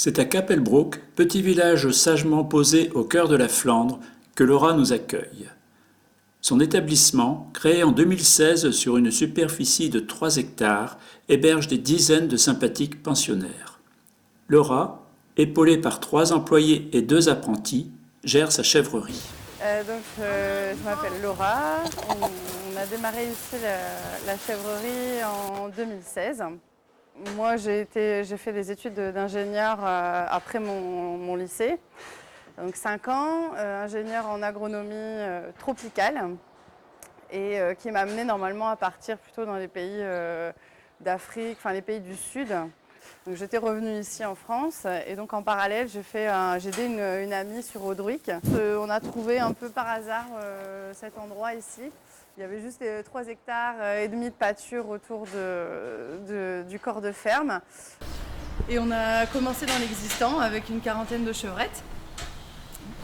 C'est à Capelbroek, petit village sagement posé au cœur de la Flandre, que Laura nous accueille. Son établissement, créé en 2016 sur une superficie de 3 hectares, héberge des dizaines de sympathiques pensionnaires. Laura, épaulée par 3 employés et 2 apprentis, gère sa chèvrerie. Je m'appelle Laura. On a démarré ici la chèvrerie en 2016. Moi, j'ai fait des études d'ingénieur après mon lycée. Donc 5 ans, ingénieur en agronomie tropicale et qui m'a amené normalement à partir plutôt dans les pays d'Afrique, enfin les pays du Sud. Donc j'étais revenue ici en France et donc en parallèle j'ai aidé une amie sur Audruic. On a trouvé un peu par hasard cet endroit ici. Il y avait juste 3 hectares et demi de pâture autour du corps de ferme. Et on a commencé dans l'existant avec une quarantaine de chevrettes.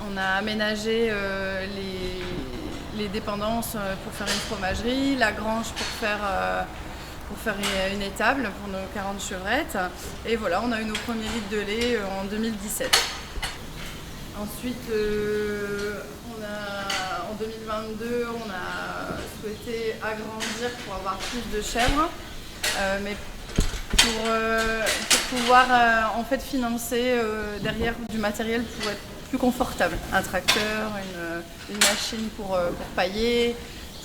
On a aménagé les dépendances pour faire une fromagerie, la grange pour faire une étable pour nos 40 chevrettes. Et voilà, on a eu nos premiers litres de lait en 2017. Ensuite, en 2022, on a souhaité agrandir pour avoir plus de chèvres, mais pour pouvoir en fait financer derrière du matériel pour être plus confortable. Un tracteur, une machine pour pailler,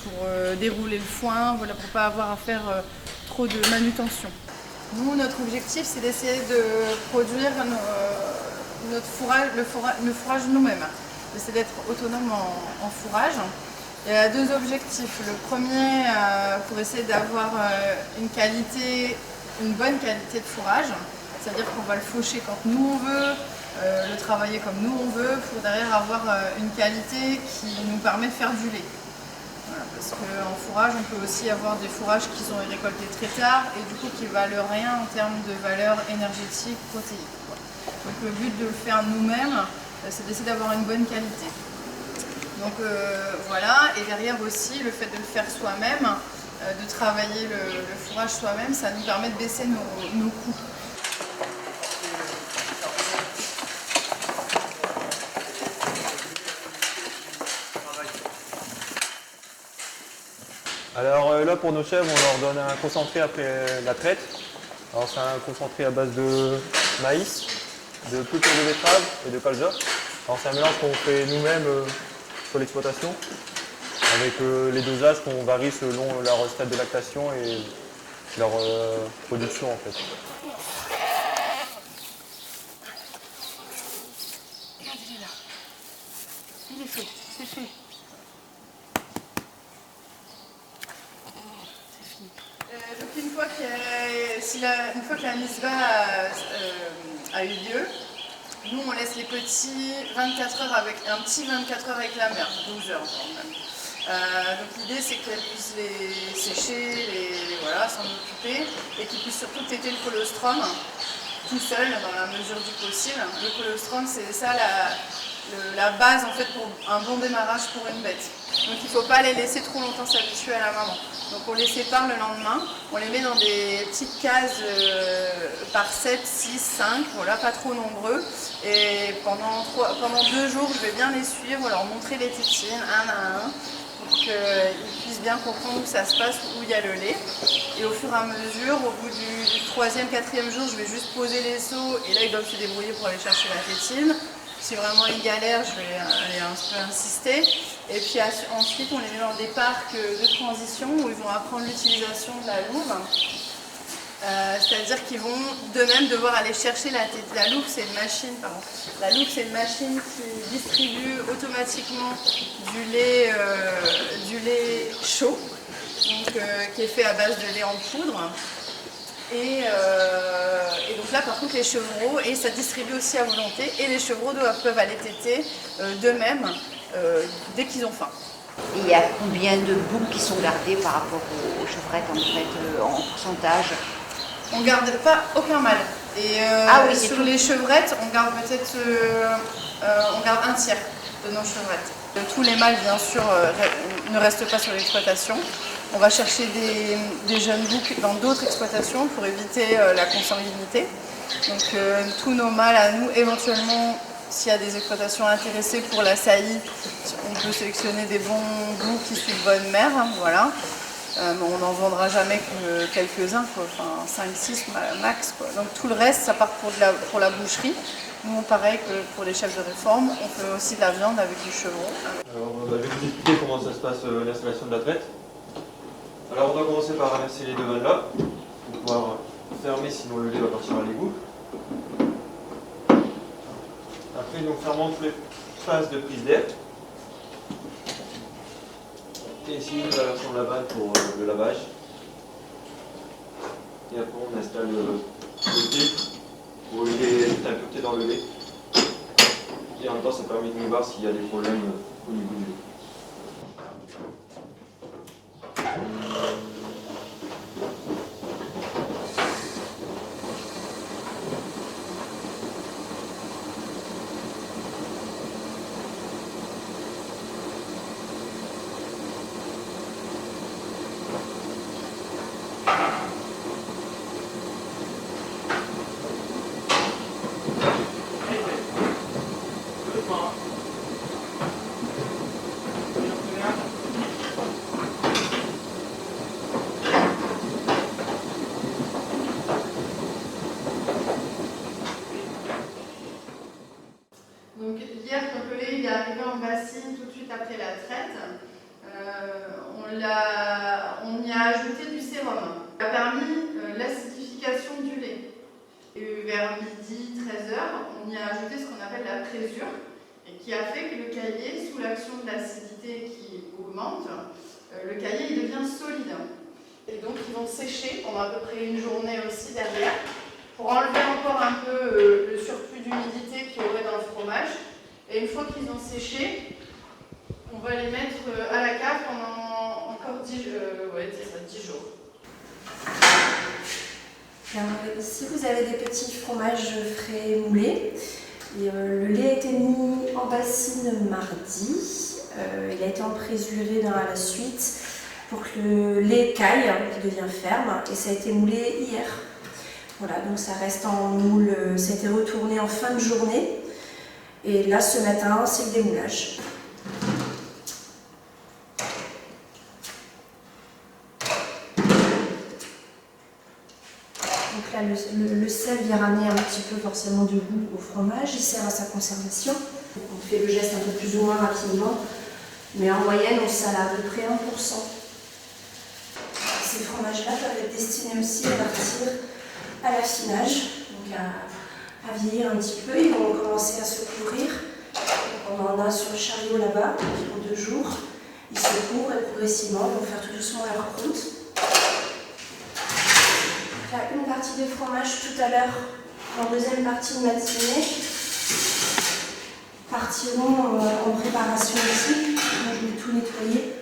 pour dérouler le foin, voilà, pour ne pas avoir à faire trop de manutention. Nous, notre objectif, c'est d'essayer de produire le fourrage nous-mêmes, d'essayer d'être autonome en fourrage. Il y a 2 objectifs. Le premier, pour essayer d'avoir une bonne qualité de fourrage, c'est-à-dire qu'on va le faucher quand nous on veut, le travailler comme nous on veut, pour derrière avoir une qualité qui nous permet de faire du lait. Voilà, parce qu'en fourrage, on peut aussi avoir des fourrages qui sont récoltés très tard et du coup qui ne valent rien en termes de valeur énergétique, protéique. Donc le but de le faire nous-mêmes, c'est d'essayer d'avoir une bonne qualité. Donc voilà, et derrière aussi, le fait de le faire soi-même, de travailler le fourrage soi-même, ça nous permet de baisser nos coûts. Alors là pour nos chèvres, on leur donne un concentré après la traite. Alors c'est un concentré à base de maïs, de pulpe de betterave et de colza. Alors c'est un mélange qu'on fait nous-mêmes sur l'exploitation, avec les dosages qu'on varie selon leur stade de lactation et leur production en fait. Regarde, il est là. Il est fait, c'est fait. Donc une fois que la misbah a eu lieu, nous on laisse les petits 24 heures avec la mère, 12 heures quand même. Donc l'idée c'est qu'elle puisse les sécher, voilà, s'en occuper et qu'ils puissent surtout téter le colostrum tout seul dans la mesure du possible. Le colostrum c'est ça la base en fait pour un bon démarrage pour une bête. Donc il ne faut pas les laisser trop longtemps s'habituer à la maman. Donc on les sépare le lendemain, on les met dans des petites cases par 7, 6, 5, voilà, pas trop nombreux. Et pendant 2 jours, je vais bien les suivre, leur montrer les tétines, un à un, pour qu'ils puissent bien comprendre où ça se passe, où il y a le lait. Et au fur et à mesure, au bout du 3e, 4e jour, je vais juste poser les seaux et là ils doivent se débrouiller pour aller chercher la tétine. Si vraiment ils galèrent, je vais aller un peu insister. Et puis ensuite, on les met dans des parcs de transition où ils vont apprendre l'utilisation de la louve. C'est-à-dire qu'ils vont d'eux-mêmes devoir aller chercher la tête. La louve, c'est une machine, pardon. La louve, c'est une machine qui distribue automatiquement du lait chaud, donc, qui est fait à base de lait en poudre. Et donc là par contre les chevreaux, et ça distribue aussi à volonté, et les chevreaux peuvent aller téter d'eux-mêmes dès qu'ils ont faim. Et il y a combien de boucs qui sont gardés par rapport aux chevrettes en fait, en pourcentage? On ne garde pas aucun mâle. Et oui, sur les chevrettes, on garde peut-être on garde un tiers de nos chevrettes. Tous les mâles bien sûr ne restent pas sur l'exploitation. On va chercher des jeunes boucs dans d'autres exploitations pour éviter la consanguinité. Donc tous nos mâles à nous, éventuellement, s'il y a des exploitations intéressées pour la saillie, on peut sélectionner des bons boucs issus de bonne mère, hein, voilà. Mais on n'en vendra jamais que quelques-uns, enfin 5-6 max, quoi. Donc tout le reste, ça part pour la boucherie. Nous, pareil que pour les chefs de réforme, on fait aussi de la viande avec du chevreau. Alors, je vais vous expliquer comment ça se passe l'installation de la traite. Alors, on va commencer par ramasser les deux vannes là, pour pouvoir fermer, sinon le lait va partir à l'égout. Après, nous fermons toutes les phases de prise d'air. Et ici, nous inversons la vanne pour le lavage. Et après, on installe le filtre pour le lait est imputé dans le lait. Et en même temps, ça permet de nous voir s'il y a des problèmes au niveau du lait. Donc hier, quand le lait est arrivé en bassine tout de suite après la traite, on y a ajouté du sérum. Ça a permis l'acidification du lait. Et vers midi, 13h, on y a ajouté ce qu'on appelle la présure, et qui a fait que le caillé, sous l'action de l'acidité qui augmente, le caillé il devient solide. Et donc ils vont sécher pendant à peu près une journée aussi derrière, pour enlever encore un peu le surplus d'humidité qu'il y aurait dans le fromage. Et une fois qu'ils ont séché, on va les mettre à la cave pendant encore 10 jours. Alors, ici, vous avez des petits fromages frais moulés. Et, le lait a été mis en bassine mardi. Il a été emprésuré à la suite pour que le lait caille, qui devient ferme. Et ça a été moulé hier. Voilà, donc ça reste en moule, ça a été retourné en fin de journée. Et là, ce matin, c'est le démoulage. Donc là, le sel vient ramener un petit peu forcément de goût au fromage. Il sert à sa conservation. On fait le geste un peu plus ou moins rapidement. Mais en moyenne, on sale à peu près 1%. Ces fromages-là peuvent être destinés aussi à partir à l'affinage, donc à vieillir un petit peu. Ils vont commencer à se couvrir. Donc on en a sur le chariot là-bas, environ 2 jours. Ils se couvrent et progressivement, ils vont faire tout doucement leur croûte. Là, une partie de fromage tout à l'heure, en deuxième partie de matinée, partiront en préparation ici. Moi, je vais tout nettoyer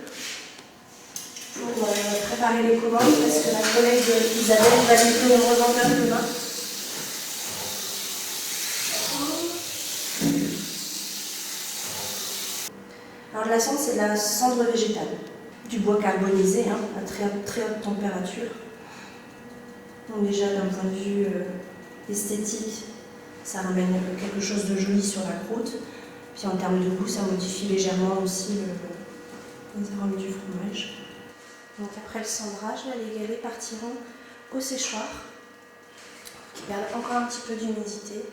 pour préparer les commandes parce que la collègue Isabelle va livrer aux revendeurs demain. Alors de la cendre, c'est de la cendre végétale, du bois carbonisé à très haute température. Donc déjà d'un point de vue esthétique, ça ramène quelque chose de joli sur la croûte. Puis en termes de goût, ça modifie légèrement aussi les arômes du fromage. Donc après le cendrage, là, les galets partiront au séchoir, qui perdent encore un petit peu d'humidité.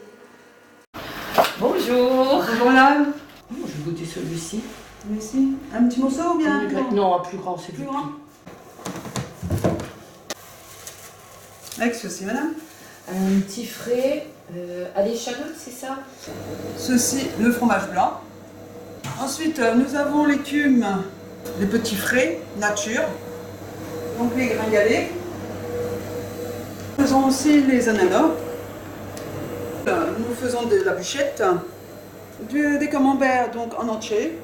Bonjour. Bonjour madame. Oh, je vais goûter celui-ci. Celui-ci. Un petit morceau ou bien Non, un plus grand, c'est plus grand. Avec ceci madame. Un petit frais à l'échalote, c'est ça? Ceci, le fromage blanc. Ensuite, nous avons l'écume, les petits frais, nature. Donc les grains galets. Nous faisons aussi les ananas. Nous faisons de la bûchette, des camemberts donc en entier,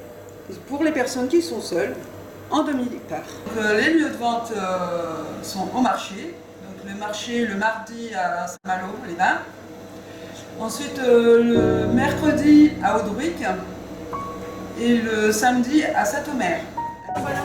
pour les personnes qui sont seules, en demi-hectare. Les lieux de vente sont au marché. Donc le marché le mardi à Saint-Malo, les Bains. Ensuite le mercredi à Audouic et le samedi à Saint-Omer. Voilà,